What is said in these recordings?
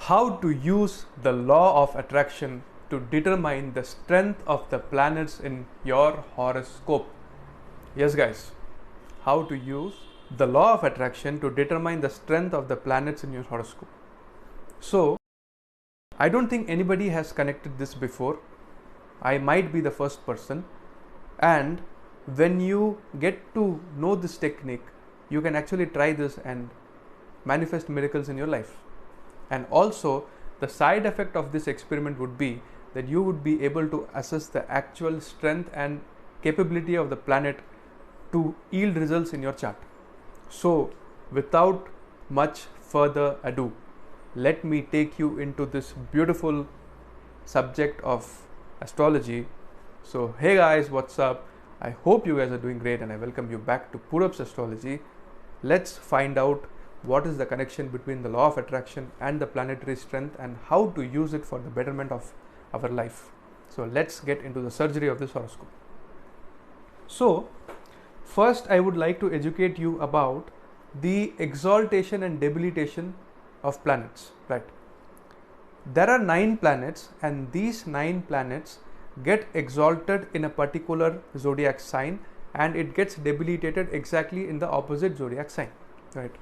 how to use the law of attraction to determine the strength of the planets in your horoscope. Yes guys, how to use the law of attraction to determine the strength of the planets in your horoscope. So I don't think anybody has connected this before. I might be the first person, and when you get to know this technique, you can actually try this and manifest miracles in your life. And also the side effect of this experiment would be that you would be able to assess the actual strength and capability of the planet to yield results in your chart. So without much further ado, let me take you into this beautiful subject of astrology. So hey guys, what's up? I hope you guys are doing great and I welcome you back to Purup's Astrology. Let's find out what is the connection between the law of attraction and the planetary strength and how to use it for the betterment of our life. So let's get into the surgery of this horoscope. So first I would like to educate you about the exaltation and debilitation of planets, right? There are 9 planets, and these 9 planets get exalted in a particular zodiac sign and it gets debilitated exactly in the opposite zodiac sign, right?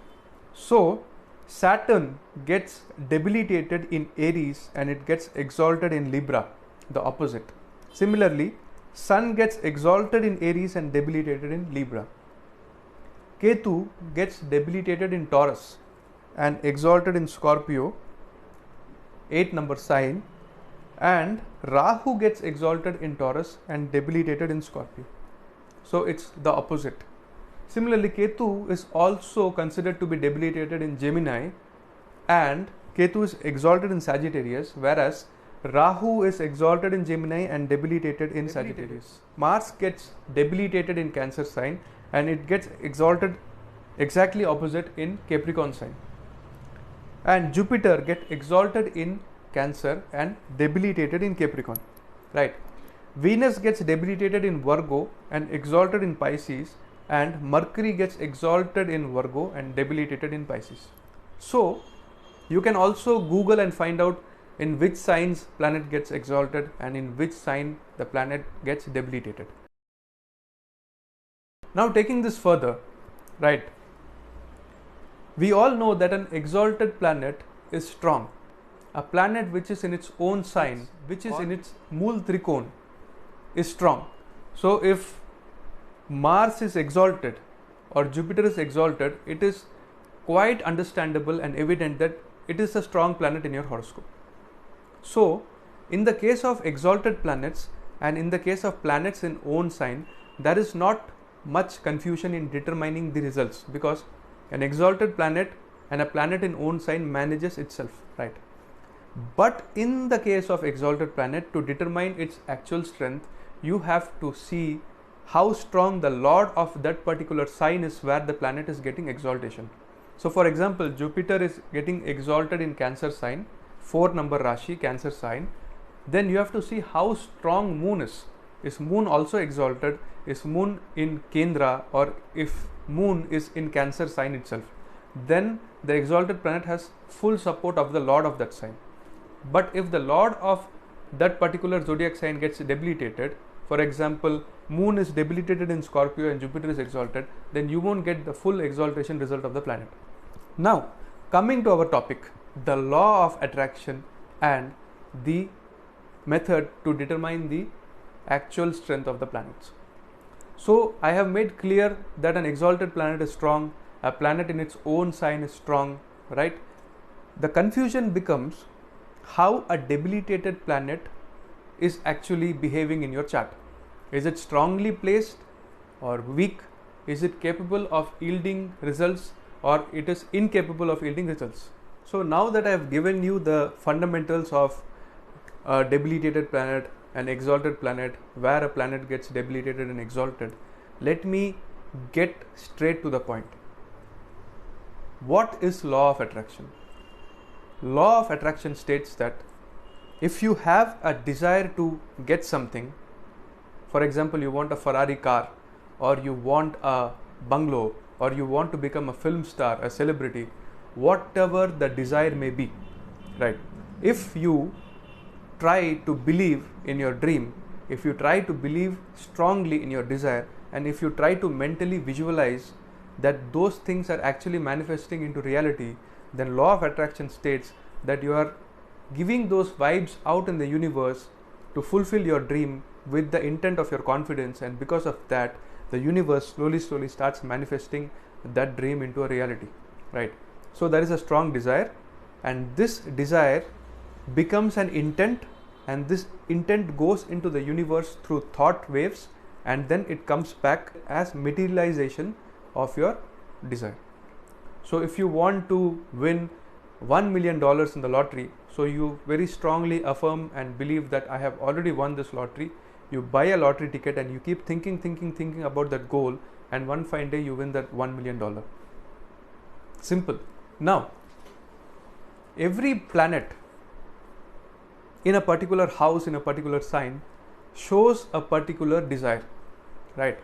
So Saturn gets debilitated in Aries and it gets exalted in Libra, the opposite. Similarly, Sun gets exalted in Aries and debilitated in Libra. Ketu gets debilitated in Taurus and exalted in Scorpio, 8 number sign, and Rahu gets exalted in Taurus and debilitated in Scorpio. So it's the opposite. Similarly, Ketu is also considered to be debilitated in Gemini and Ketu is exalted in Sagittarius, whereas Rahu is exalted in Gemini and debilitated in Sagittarius. Mars gets debilitated in Cancer sign and it gets exalted exactly opposite in Capricorn sign. And Jupiter gets exalted in Cancer and debilitated in Capricorn, right? Venus gets debilitated in Virgo and exalted in Pisces, and Mercury gets exalted in Virgo and debilitated in Pisces. So you can also Google and find out in which signs planet gets exalted and in which sign the planet gets debilitated. Now taking this further, right, we all know that an exalted planet is strong. A planet which is in its own sign, which is in its Mool Trikon, is strong. So if Mars is exalted or Jupiter is exalted, it is quite understandable and evident that it is a strong planet in your horoscope. So in the case of exalted planets and in the case of planets in own sign, there is not much confusion in determining the results, because an exalted planet and a planet in own sign manages itself, right? But in the case of exalted planet, to determine its actual strength, you have to see how strong the lord of that particular sign is where the planet is getting exaltation. So for example, Jupiter is getting exalted in Cancer sign, 4 number Rashi, Cancer sign. Then you have to see how strong Moon is. Is Moon also exalted? Is Moon in Kendra, or if Moon is in Cancer sign itself? Then the exalted planet has full support of the lord of that sign. But if the lord of that particular zodiac sign gets debilitated, for example, Moon is debilitated in Scorpio and Jupiter is exalted, then you won't get the full exaltation result of the planet. Now, coming to our topic, the law of attraction and the method to determine the actual strength of the planets. So, I have made clear that an exalted planet is strong, a planet in its own sign is strong, right? The confusion becomes how a debilitated planet is actually behaving in your chart. Is it strongly placed or weak? Is it capable of yielding results or it is incapable of yielding results? So now that I have given you the fundamentals of a debilitated planet, an exalted planet, where a planet gets debilitated and exalted, let me get straight to the point. What is law of attraction? Law of attraction states that if you have a desire to get something, for example, you want a Ferrari car, or you want a bungalow, or you want to become a film star, a celebrity, whatever the desire may be, right? If you try to believe in your dream, if you try to believe strongly in your desire, and if you try to mentally visualize that those things are actually manifesting into reality, then law of attraction states that you are giving those vibes out in the universe to fulfill your dream with the intent of your confidence, and because of that the universe slowly starts manifesting that dream into a reality, right? So there is a strong desire, and this desire becomes an intent, and this intent goes into the universe through thought waves, and then it comes back as materialization of your desire. So if you want to win $1 million in the lottery, so you very strongly affirm and believe that I have already won this lottery. You buy a lottery ticket and you keep thinking about that goal, and one fine day you win that $1 million. Simple. Now, every planet in a particular house, in a particular sign, shows a particular desire, right?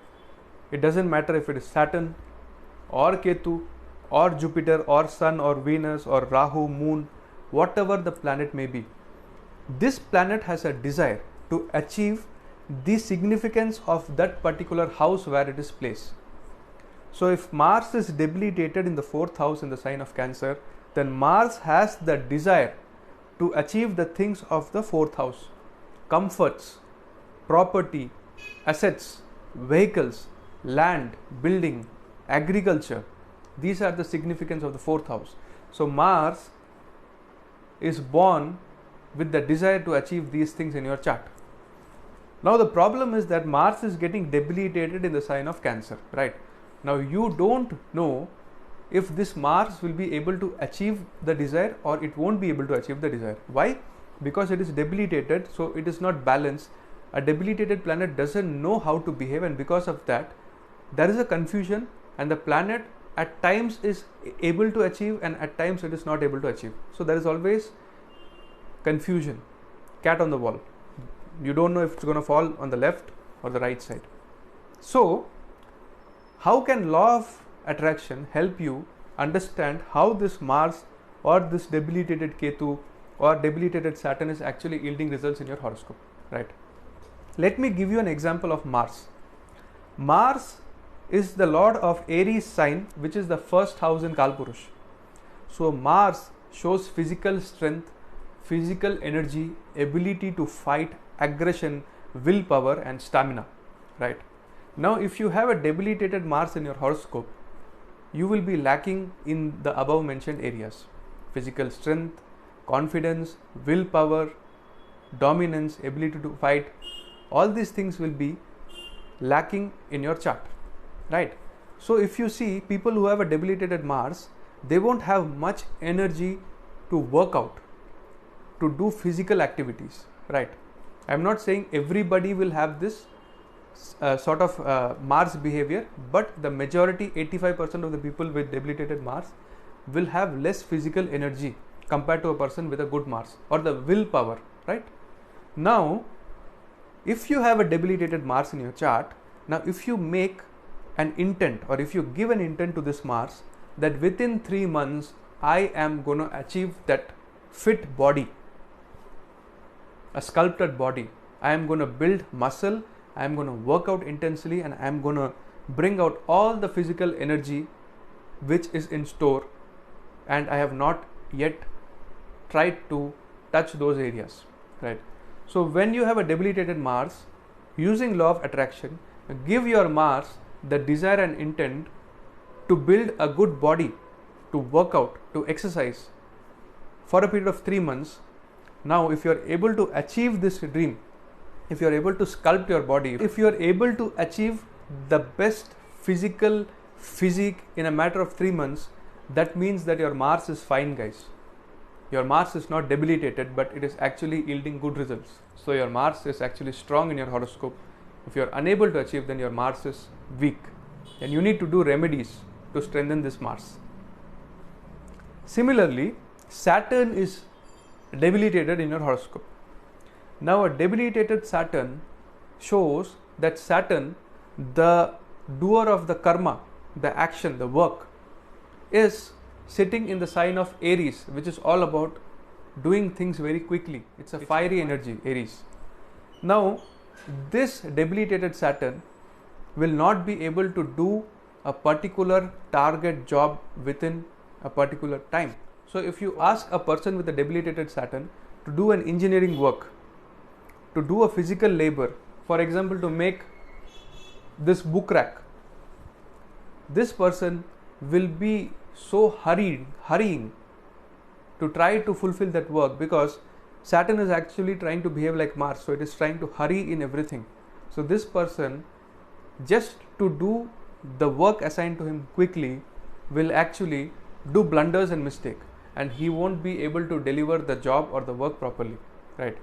It doesn't matter if it is Saturn or Ketu or Jupiter or Sun or Venus or Rahu, Moon, whatever the planet may be. This planet has a desire to achieve the significance of that particular house where it is placed. So if Mars is debilitated in the 4th house in the sign of Cancer, then Mars has the desire to achieve the things of the 4th house: comforts, property, assets, vehicles, land, building, agriculture. These are the significance of the 4th house. So Mars is born with the desire to achieve these things in your chart. Now the problem is that Mars is getting debilitated in the sign of Cancer, right? Now you don't know if this Mars will be able to achieve the desire or it won't be able to achieve the desire. Why? Because it is debilitated, so it is not balanced. A debilitated planet doesn't know how to behave, and because of that there is a confusion, and the planet at times is able to achieve and at times it is not able to achieve. So there is always confusion, cat on the wall. You don't know if it's going to fall on the left or the right side. So how can law of attraction help you understand how this Mars or this debilitated Ketu or debilitated Saturn is actually yielding results in your horoscope, right? Let me give you an example of Mars. Mars is the lord of Aries sign, which is the 1st house in Kalpurush. So Mars shows physical strength, physical energy, ability to fight, aggression, willpower and stamina, right? Now if you have a debilitated Mars in your horoscope, you will be lacking in the above mentioned areas: physical strength, confidence, willpower, dominance, ability to fight. All these things will be lacking in your chart, right? So if you see people who have a debilitated Mars, they won't have much energy to work out, to do physical activities, right? I'm not saying everybody will have this sort of Mars behavior, but the majority, 85% of the people with debilitated Mars will have less physical energy compared to a person with a good Mars, or the willpower, right? Now if you have a debilitated Mars in your chart, now if you make an intent, or if you give an intent to this Mars that within 3 months I am going to achieve that fit body, a sculpted body, I am going to build muscle, I am going to work out intensely, and I am going to bring out all the physical energy which is in store, and I have not yet tried to touch those areas, right? So when you have a debilitated Mars, using law of attraction, give your Mars the desire and intent to build a good body, to work out, to exercise for a period of 3 months. Now if you are able to achieve this dream, if you are able to sculpt your body, if you are able to achieve the best physique in a matter of 3 months, that means that your Mars is fine, guys. Your Mars is not debilitated, but it is actually yielding good results. So your Mars is actually strong in your horoscope. If you are unable to achieve, then your Mars is weak, and you need to do remedies to strengthen this Mars. Similarly, Saturn is debilitated in your horoscope. Now a debilitated Saturn shows that Saturn, the doer of the karma, the action, the work, is sitting in the sign of Aries, which is all about doing things very quickly. It's a fiery energy, Aries. Now, this debilitated Saturn will not be able to do a particular target job within a particular time. So, if you ask a person with a debilitated Saturn to do an engineering work, to do a physical labor, for example, to make this book rack, this person will be so hurrying to try to fulfill that work, because Saturn is actually trying to behave like Mars, so it is trying to hurry in everything. So this person, just to do the work assigned to him quickly, will actually do blunders and mistake, and he won't be able to deliver the job or the work properly, right?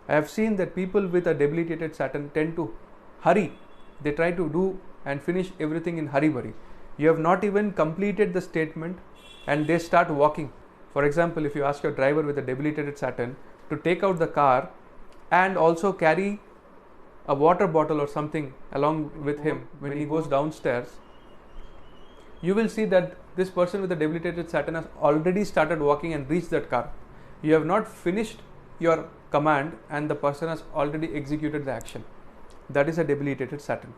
I have seen that people with a debilitated Saturn tend to hurry. They try to do and finish everything in hurry-burry. You have not even completed the statement and they start walking. For example, if you ask your driver with a debilitated Saturn to take out the car and also carry a water bottle or something along with him when he goes downstairs, you will see that this person with a debilitated Saturn has already started walking and reached that car. You have not finished your command and the person has already executed the action. That is a debilitated Saturn.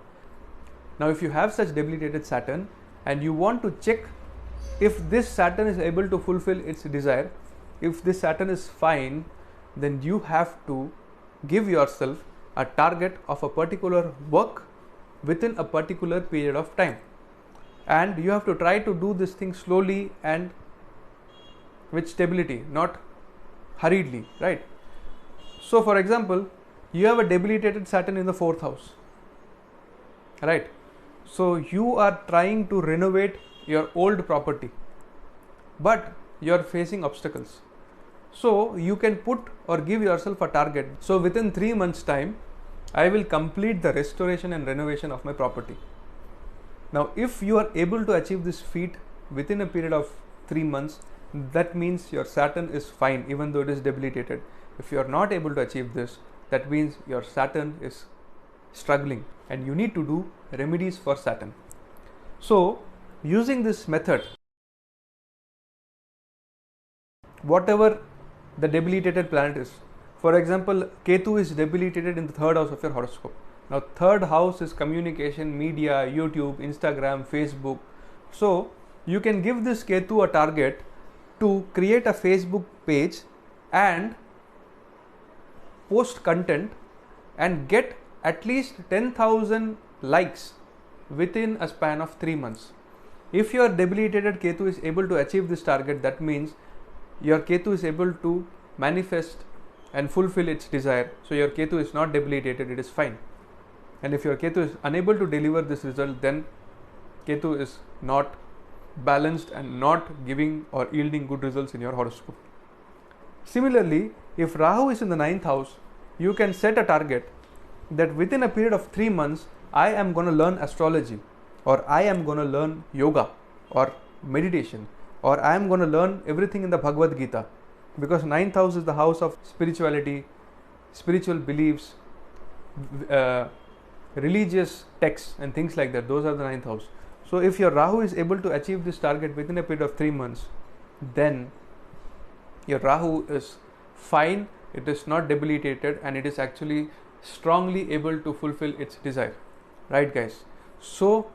Now, if you have such debilitated Saturn and you want to check if this Saturn is able to fulfill its desire, if this Saturn is fine, then you have to give yourself a target of a particular work within a particular period of time, and you have to try to do this thing slowly and with stability, not hurriedly, right? So for example, you have a debilitated Saturn in the 4th house, right? So you are trying to renovate your old property, but you are facing obstacles. So you can put or give yourself a target. So within 3 months time, I will complete the restoration and renovation of my property. Now, if you are able to achieve this feat within a period of 3 months, that means your Saturn is fine, even though it is debilitated. If you are not able to achieve this, that means your Saturn is struggling and you need to do remedies for Saturn. So, using this method, whatever the debilitated planet is, for example, Ketu is debilitated in the 3rd house of your horoscope. Now, 3rd house is communication, media, YouTube, Instagram, Facebook. So, you can give this Ketu a target to create a Facebook page and post content and get at least 10,000 likes within a span of 3 months. If your debilitated Ketu is able to achieve this target, that means your Ketu is able to manifest and fulfill its desire. So your Ketu is not debilitated, it is fine. And if your Ketu is unable to deliver this result, then Ketu is not balanced and not giving or yielding good results in your horoscope. Similarly, if Rahu is in the 9th house, you can set a target that within a period of 3 months, I am going to learn astrology, or I am going to learn yoga or meditation, or I am going to learn everything in the Bhagavad Gita, because 9th house is the house of spirituality, spiritual beliefs, religious texts and things like that. Those are the 9th house. So if your Rahu is able to achieve this target within a period of 3 months, then your Rahu is fine, it is not debilitated, and it is actually strongly able to fulfill its desire, right guys? So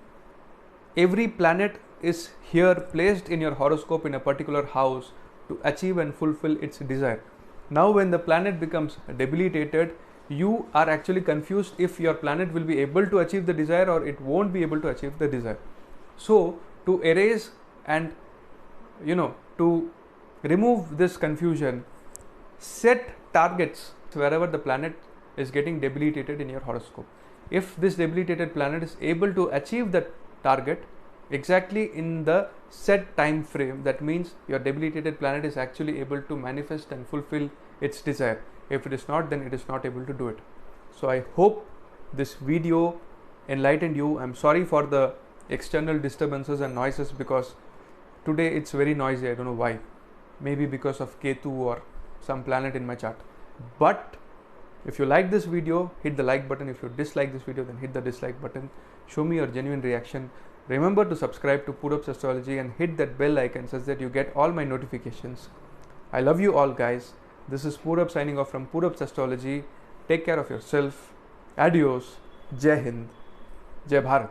every planet is here placed in your horoscope in a particular house to achieve and fulfill its desire. Now when the planet becomes debilitated, you are actually confused if your planet will be able to achieve the desire or it won't be able to achieve the desire. So to erase and to remove this confusion, set targets wherever the planet is getting debilitated in your horoscope. If this debilitated planet is able to achieve that target exactly in the set time frame, that means your debilitated planet is actually able to manifest and fulfill its desire. If it is not, then it is not able to do it. So I hope this video enlightened you. I'm sorry for the external disturbances and noises, because today it's very noisy. I don't know why. Maybe because of Ketu or some planet in my chart. But if you like this video, hit the like button. If you dislike this video, then hit the dislike button. Show me your genuine reaction. Remember to subscribe to Purup's Astrology and hit that bell icon so that you get all my notifications. I love you all, guys. This is Purab signing off from Purab's Astrology. Take care of yourself. Adios. Jai Hind. Jai Bharat.